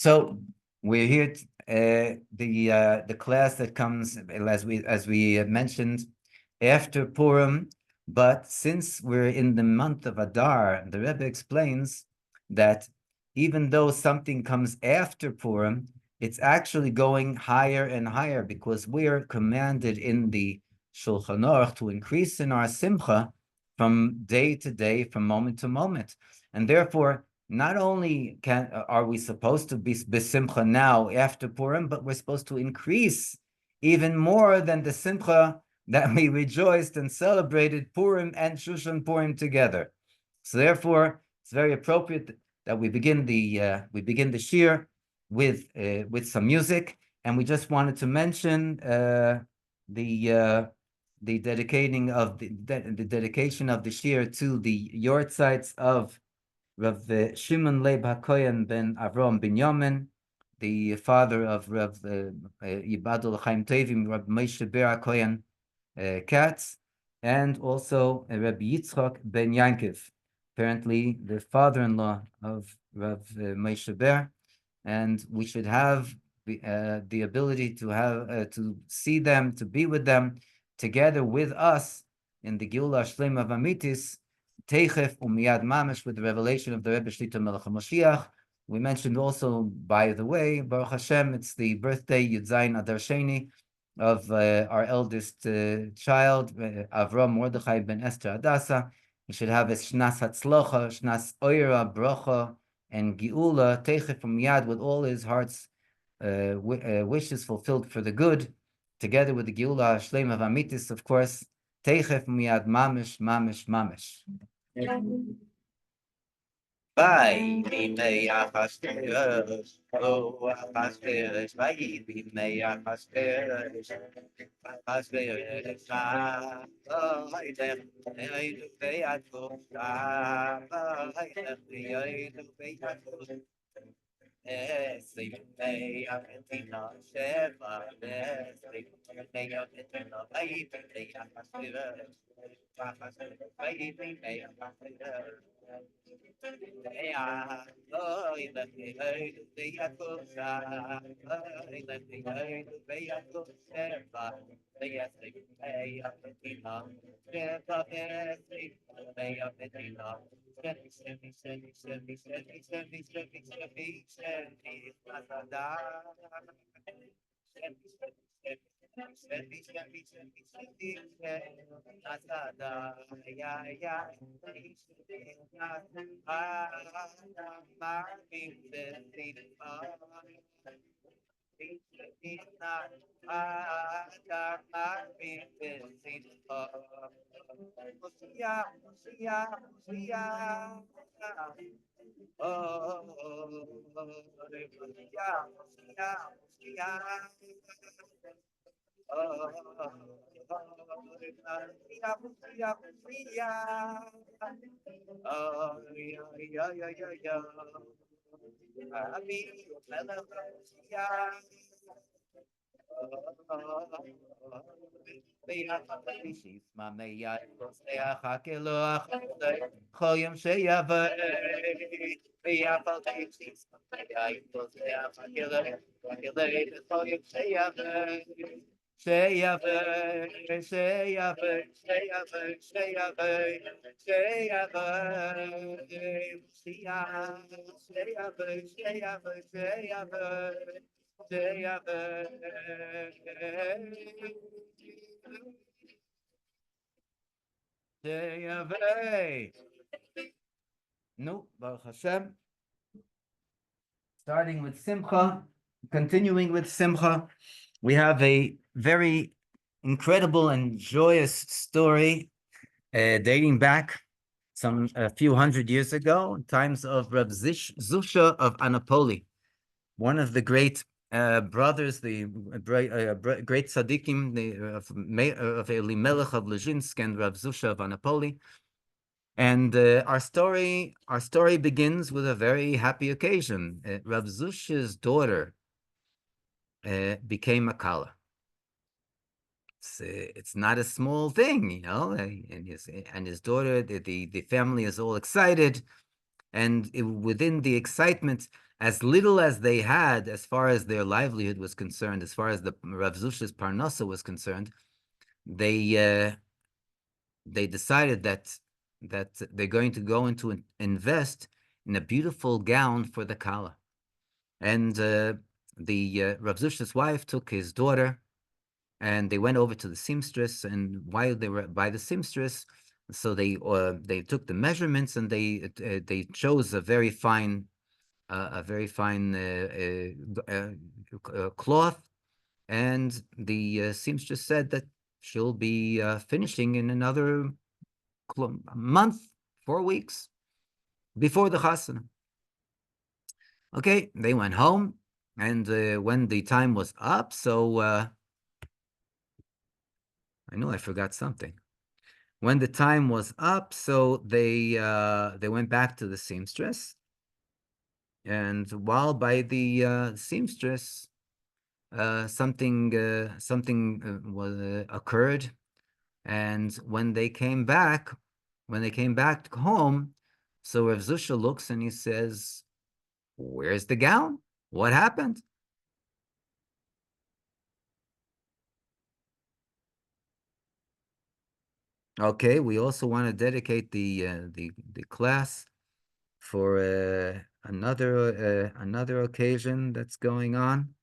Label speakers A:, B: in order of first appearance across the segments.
A: So we're here. The class that comes as we mentioned after Purim, but since we're in the month of Adar, the Rebbe explains that even though something comes after Purim, it's actually going higher and higher because we are commanded in the Shulchan Aruch to increase in our simcha from day to day, from moment to moment, and therefore not only are we supposed to be besimcha now after Purim, but we're supposed to increase even more than the simcha that we rejoiced and celebrated Purim and Shushan Purim together. So therefore, it's very appropriate that we begin the shir with some music, and we just wanted to mention the dedication of the shir to the yortzites of Rav Shimon Leib HaKoyen ben Avram Binyamin, the father of Rav Yibadul Chaim Tevim, Rav Moshe Ber HaKoyen Katz, and also Rabbi Yitzchak ben Yankiv, apparently the father-in-law of Rav Moshe Ber, and we should have the ability to see them, to be with them, together with us in the Geula Shlema Vamitis, Teichef Umiyad Mamish, with the revelation of the Rebbe Shlita Melech Ha'Moshiach. We mentioned also, by the way, Baruch Hashem, it's the birthday Yud Zayin Adar Sheni of our eldest child, Avram Mordechai ben Esther Adasa. We should have a Shnas Hatzlocha, Shnas Oira, Bracha, and Geula, Teichef Umiyad, with all his heart's wishes fulfilled for the good, together with the Geula Shlema Vamitis, of course. Teichef Umiyad Mamish, Mamish, Mamish. Vai, bimei afasteres, oh afasteres, vai, bimei afasteres, afasteres, vai, ei, do beato, vai, ei, do beato, bimei afatina, sheva, bimei afatina, vai, bimei afasteres, afasteres, vai, bimei afasteres. Oh, let me hear the Yakuza. Let me hear the Yakuza. Yes, they pay up the Tina. Step up and sleep. Pay up the Tina. Send me, Masada. Send me, Masada. Yeah, yeah. No, Baruch Hashem. Starting with Simcha, continuing with Simcha, we have a very incredible and joyous story dating back a few hundred years ago, in times of Reb Zushe of Anapoli, one of the great brothers, the great tzaddikim of Elimelech of Lezhinsk and Reb Zushe of Anapoli. And our story begins with a very happy occasion. Rav Zusha's daughter became a kala. It's not a small thing, and his daughter, the family is all excited. And within the excitement, as little as they had, as far as their livelihood was concerned, as far as the Rav Zusha's parnasa was concerned, they decided that they're going to go into invest in a beautiful gown for the Kala. And the Rav Zusha's wife took his daughter, and they went over to the seamstress. And while they were by the seamstress, so they took the measurements, and they chose a very fine cloth. And the seamstress said that she'll be finishing in another month, 4 weeks before the chasana. Okay, they went home, and when the time was up, so I know I forgot something. When the time was up, so they went back to the seamstress, and while by the seamstress, something was occurred, and when they came back home, so Rav Zusha looks and he says, "Where's the gown? What happened?" Okay, we also want to dedicate the class for another occasion that's going on,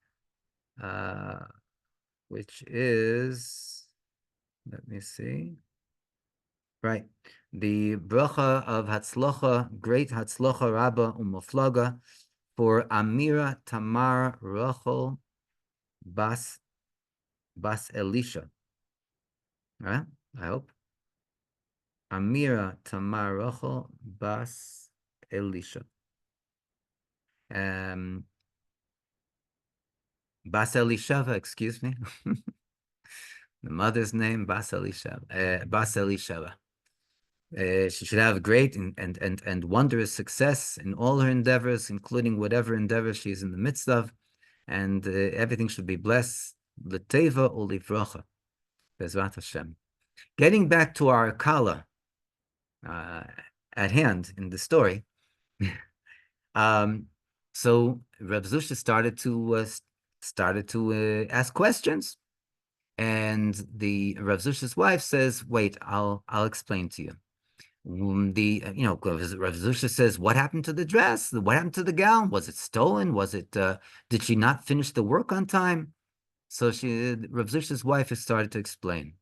A: uh, which is, let me see, right, the bracha of Hatzlocha, great Hatzlocha Rabba Umoflaga, for Amira Tamar Rachel Bas Elisha. Right? I hope. Amira Tamar Rachel Bas Elisha. Bas Elishava, excuse me. The mother's name, Bas Elishava. Bas Elishava. She should have great and wondrous success in all her endeavors, including whatever endeavor she's in the midst of, and everything should be blessed. L'teva ulivrocha, Bezrat Hashem. Getting back to our kala at hand in the story, so Reb Zusha started to ask questions, and the Reb Zusha's wife says, "Wait, I'll explain to you." Rav Zusha says, "What happened to the dress? What happened to the gown? Was it stolen? Did she not finish the work on time?" So Rav Zusha's wife has started to explain.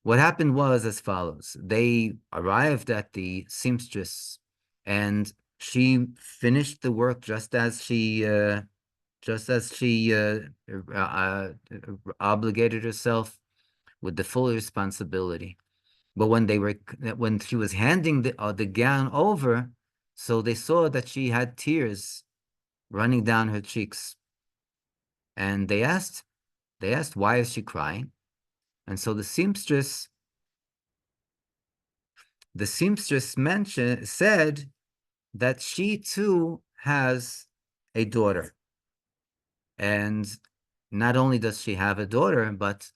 A: What happened was as follows. They arrived at the seamstress, and she finished the work just as she obligated herself with the full responsibility. But when she was handing the gown over, so they saw that she had tears running down her cheeks, and they asked, "Why is she crying?" And so the seamstress said that she too has a daughter, and not only does she have a daughter, but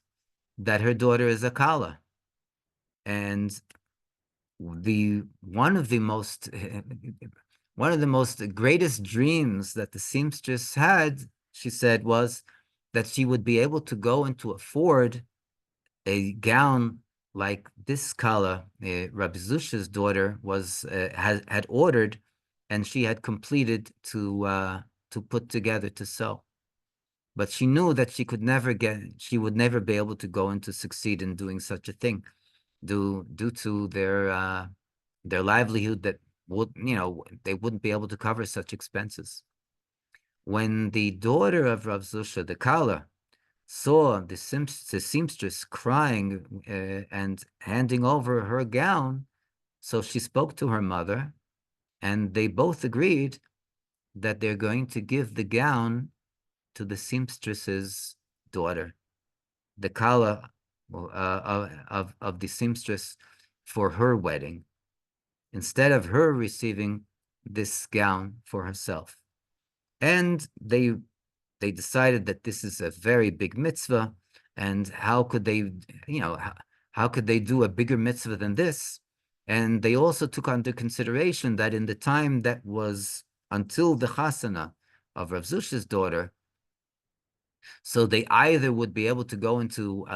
A: that her daughter is a kala, and one of the most greatest dreams that the seamstress had, she said, was that she would be able to go and to afford a gown like this kala, Rabbi Zusha's daughter had ordered, and she had completed to put together to sew. But she knew that she would never be able to go and to succeed in doing such a thing, due to their livelihood, that they wouldn't be able to cover such expenses. When the daughter of Rav Zusha, the Kala, saw the seamstress crying and handing over her gown, so she spoke to her mother, and they both agreed that they're going to give the gown to the seamstress's daughter, the Kala of the seamstress, for her wedding, instead of her receiving this gown for herself. And they decided that this is a very big mitzvah, and how could they do a bigger mitzvah than this? And they also took under consideration that in the time that was until the chasana of Rav Zusha's daughter, so they either would be able to go into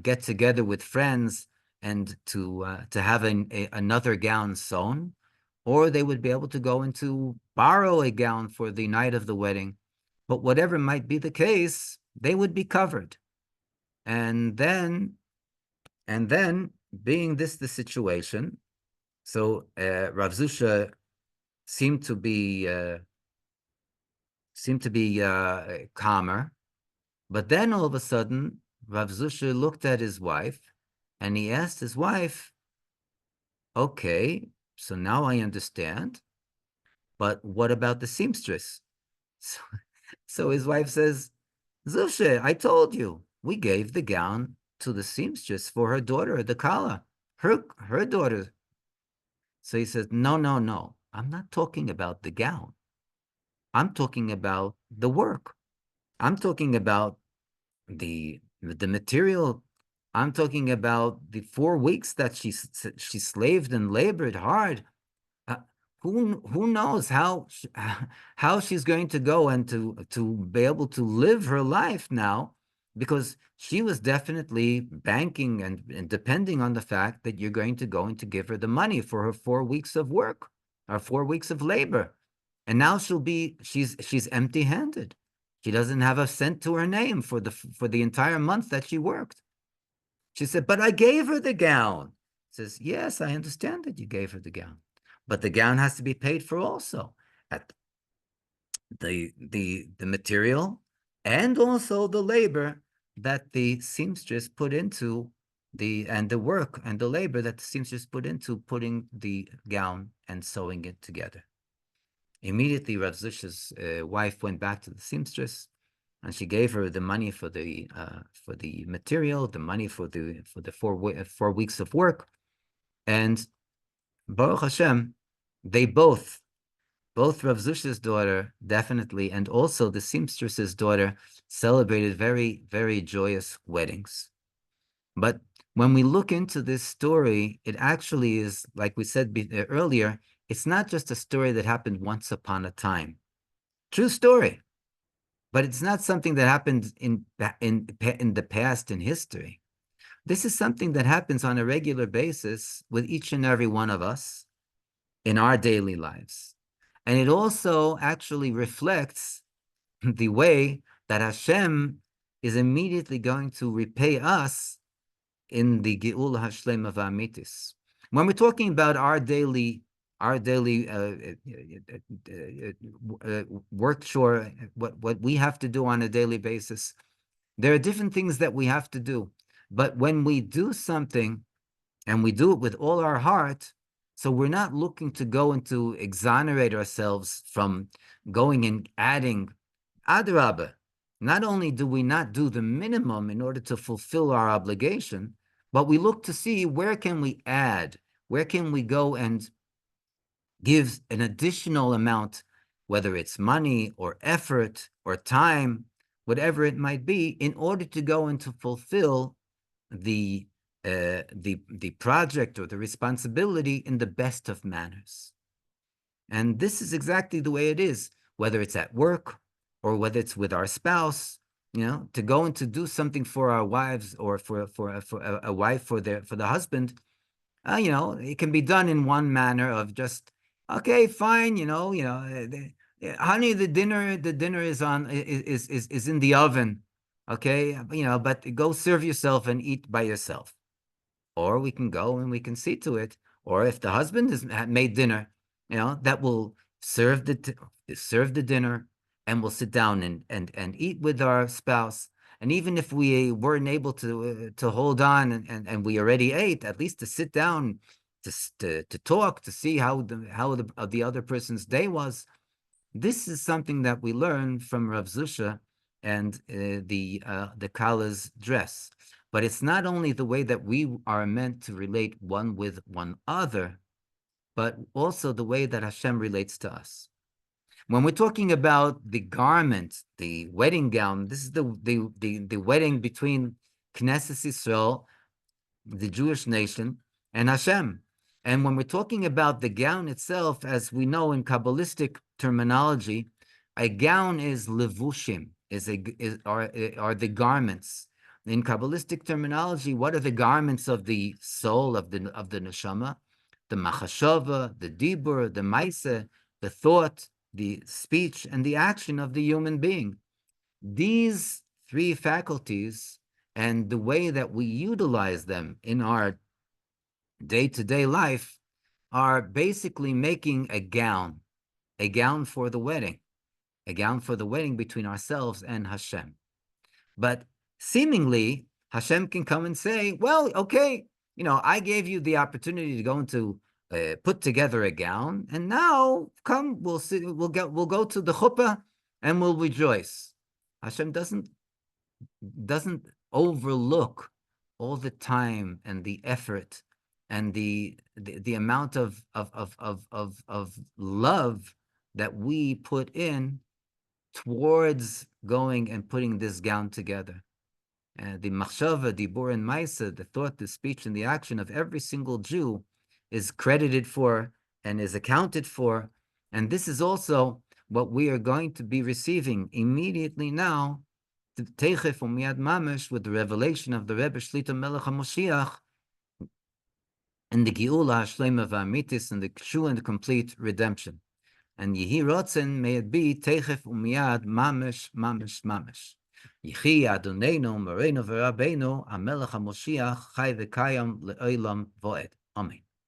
A: get together with friends and to have another gown sewn, or they would be able to go into borrow a gown for the night of the wedding. But whatever might be the case, they would be covered. And then, being this the situation, so Rav Zusha seemed to be calmer. But then all of a sudden, Rav Zusha looked at his wife and he asked his wife, okay, so now I understand, but what about the seamstress? So, so his wife says, Zusha, I told you, we gave the gown to the seamstress for her daughter, the Kala, her daughter. So he says, no, no, no, I'm not talking about the gown. I'm talking about the work. I'm talking about the material. I'm talking about the 4 weeks that she slaved and labored hard. Uh, who knows how she's going to go and to be able to live her life now, because she was definitely banking and depending on the fact that you're going to go and to give her the money for her 4 weeks of work or 4 weeks of labor. And now she's empty-handed. She doesn't have a cent to her name for the entire month that she worked. She said, but I gave her the gown. Says, yes, I understand that you gave her the gown, but the gown has to be paid for also, at the material and also the labor that the seamstress put into the work and the labor that the seamstress put into putting the gown and sewing it together. Immediately, Rav Zusha's wife went back to the seamstress, and she gave her the money for the material, the money for the 4 weeks of work, and Baruch Hashem, they both Rav Zusha's daughter definitely, and also the seamstress's daughter, celebrated very, very joyous weddings. But when we look into this story, it actually is, like we said earlier, it's not just a story that happened once upon a time. True story. But it's not something that happened in the past in history. This is something that happens on a regular basis with each and every one of us in our daily lives. And it also actually reflects the way that Hashem is immediately going to repay us in the Geula Hashlema V'Amitis. When we're talking about our daily work chore, what we have to do on a daily basis, there are different things that we have to do. But when we do something and we do it with all our heart, so we're not looking to go and to exonerate ourselves from going and adding. Adrabah, not only do we not do the minimum in order to fulfill our obligation, but we look to see where can we add, where can we go and give an additional amount, whether it's money or effort or time, whatever it might be, in order to go and to fulfill the project or the responsibility in the best of manners. And this is exactly the way it is, whether it's at work or whether it's with our spouse, to go and to do something for our wives or for a wife for the husband. It can be done in one manner of just, okay, fine, honey, the dinner is on is in the oven, okay, but go serve yourself and eat by yourself. Or we can go and we can see to it. Or if the husband has made dinner, that will serve the dinner, and we'll sit down and eat with our spouse. And even if we weren't able to hold on and we already ate, at least to sit down to talk, to see how the other person's day was. This is something that we learn from Rav Zusha and the Kala's dress. But it's not only the way that we are meant to relate one with one other, but also the way that Hashem relates to us. When we're talking about the garment, the wedding gown, this is the wedding between Knesset Yisrael, the Jewish nation, and Hashem. And when we're talking about the gown itself, as we know in Kabbalistic terminology, a gown is levushim, are the garments. In Kabbalistic terminology, what are the garments of the soul, of the neshama? The machashava, the dibur, the maise, the thought, the speech, and the action of the human being. These three faculties and the way that we utilize them in our day-to-day life are basically making a gown for the wedding, between ourselves and Hashem. But seemingly, Hashem can come and say, well, okay, I gave you the opportunity to go into put together a gown, and now come, we'll go to the chuppah and we'll rejoice. Hashem doesn't overlook all the time and the effort and the amount of love that we put in towards going and putting this gown together. The machshava, dibur, and maisa, the thought, the speech, and the action of every single Jew is credited for and is accounted for. And this is also what we are going to be receiving immediately now, Teichef Umiyad Mamish, with the revelation of the Rebbe Shlita Melech Ha'Moshiach, and the Geula Hashlema V'Amitis, and the true and complete redemption. And Yehi Rotzen, may it be Teichef Umiyad Mamish, Mamish, Mamish. Yehi Adonenu, Moreinu V'Rabbeinu, HaMelech HaMoshiach, Chai V'Kayam Le'olam Voed. Amen.